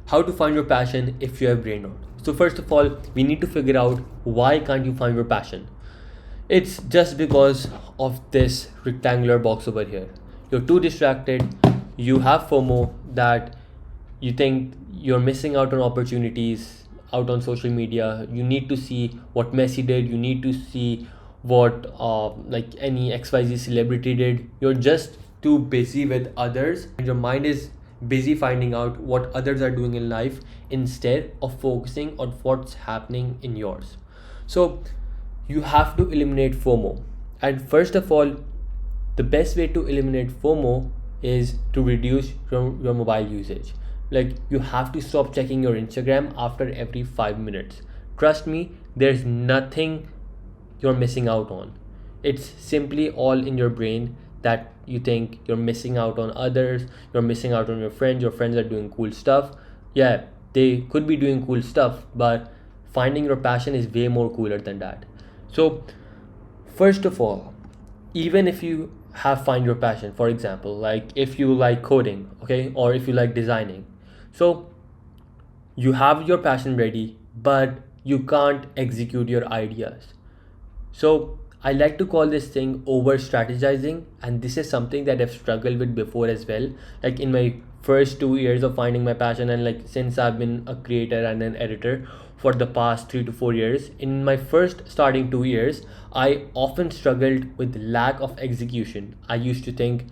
How to find your passion if you have brain rot. So first of all, we need to figure out why can't you find your passion. It's just because of this rectangular box over here. You're too distracted, you have FOMO, that you think you're missing out on opportunities out on social media. You need to see what Messi did, you need to see what like any XYZ celebrity did. You're just too busy with others, and your mind is busy finding out what others are doing in life instead of focusing on what's happening in yours. So you have to eliminate FOMO. And first of all, the best way to eliminate FOMO is to reduce your mobile usage. Like, you have to stop checking your Instagram after every 5 minutes. Trust me, there's nothing you're missing out on. It's simply all in your brain that you think you're missing out on others, you're missing out on your friends are doing cool stuff. Yeah, they could be doing cool stuff, but finding your passion is way more cooler than that. So, first of all, even if you have find your passion, for example, like if you like coding, okay, or if you like designing, so you have your passion ready, but you can't execute your ideas. So I like to call this thing over strategizing, and this is something that I've struggled with before as well. Like in my first 2 years of finding my passion, and like since I've been a creator and an editor for the past 3 to 4 years, in my first starting 2 years, I often struggled with lack of execution. I used to think,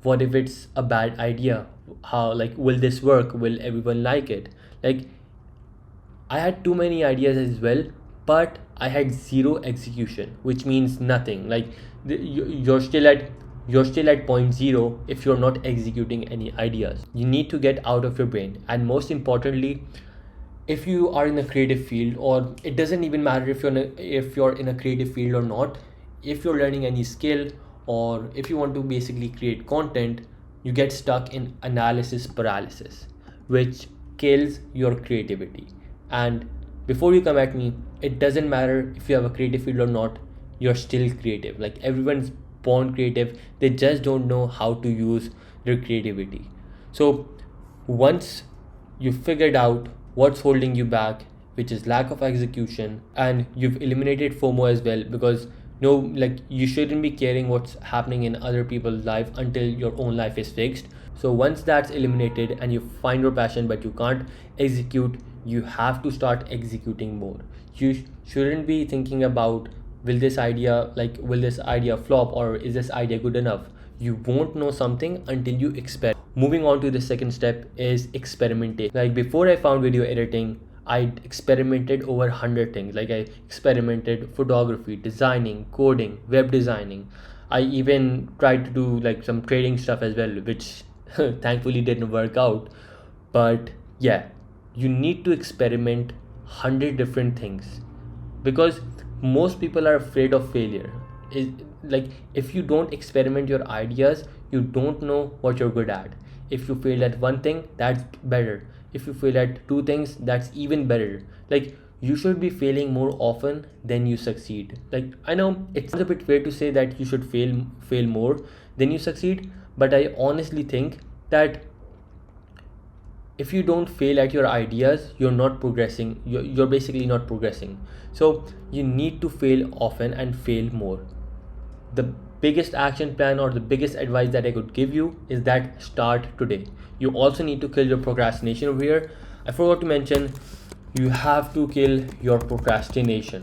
what if it's a bad idea? How, like, will this work? Will everyone like it? Like, I had too many ideas as well, but I had zero execution, which means nothing. Like, you're still at point zero if you're not executing any ideas. You need to get out of your brain, and most importantly, if you are in a creative field, or it doesn't even matter if you're in a creative field or not, if you're learning any skill, or if you want to basically create content, you get stuck in analysis paralysis, which kills your creativity. And before you come at me, it doesn't matter if you have a creative field or not, you're still creative. Like, everyone's born creative, they just don't know how to use their creativity. So once you've figured out what's holding you back, which is lack of execution, and you've eliminated FOMO as well, because no, like, you shouldn't be caring what's happening in other people's life until your own life is fixed. So once that's eliminated and you find your passion but you can't execute, you have to start executing more. You shouldn't be thinking about, will this idea flop, or is this idea good enough? You won't know something until you experiment. Moving on to the second step is experimentation. Like, before I found video editing, I experimented over 100 things. Like, I experimented photography, designing, coding, web designing. I even tried to do like some trading stuff as well, which thankfully didn't work out. But yeah, you need to experiment 100 different things, because most people are afraid of failure. Is like, if you don't experiment your ideas, you don't know what you're good at. If you fail at one thing, that's better. If you fail at two things, that's even better. Like, you should be failing more often than you succeed. Like, I know it's a bit weird to say that you should fail more than you succeed, but I honestly think that if you don't fail at your ideas, you're not progressing. You're basically not progressing. So you need to fail often and fail more. The biggest action plan, or the biggest advice that I could give you, is that start today. You also need to kill your procrastination over here. I forgot to mention, you have to kill your procrastination.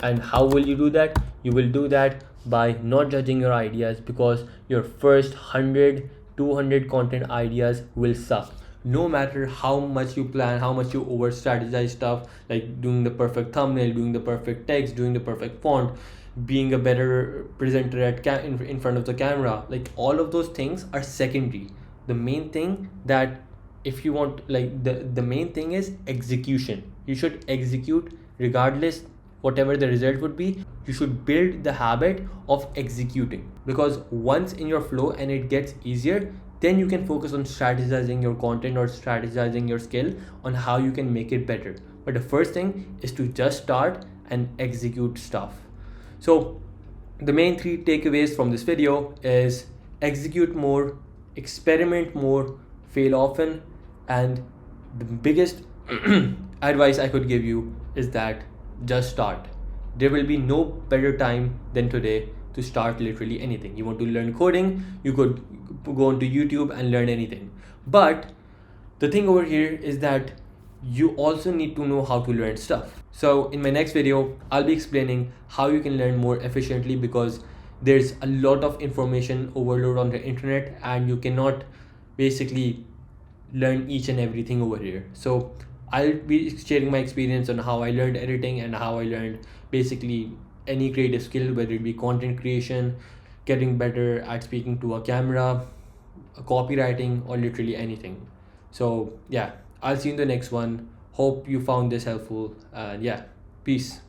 And how will you do that? You will do that by not judging your ideas, because your first 100 200 content ideas will suck. No matter how much you plan, how much you over strategize stuff, like doing the perfect thumbnail, doing the perfect text, doing the perfect font, being a better presenter in front of the camera, like, all of those things are secondary. The main thing, that if you want, like, the main thing is execution. You should execute regardless whatever the result would be. You should build the habit of executing, because once in your flow and it gets easier, then you can focus on strategizing your content or strategizing your skill on how you can make it better. But the first thing is to just start and execute stuff. So the main three takeaways from this video is: execute more, experiment more, fail often, and The biggest advice I could give you is that just start. There will be no better time than today to start literally anything. You want to learn coding, you could go onto YouTube and learn anything. But the thing over here is that you also need to know how to learn stuff. So in my next video, I'll be explaining how you can learn more efficiently, because there's a lot of information overload on the internet and you cannot basically learn each and everything over here. So I'll be sharing my experience on how I learned editing and how I learned basically any creative skill, whether it be content creation, getting better at speaking to a camera, copywriting, or literally anything. So yeah, I'll see you in the next one. Hope you found this helpful, and yeah, peace.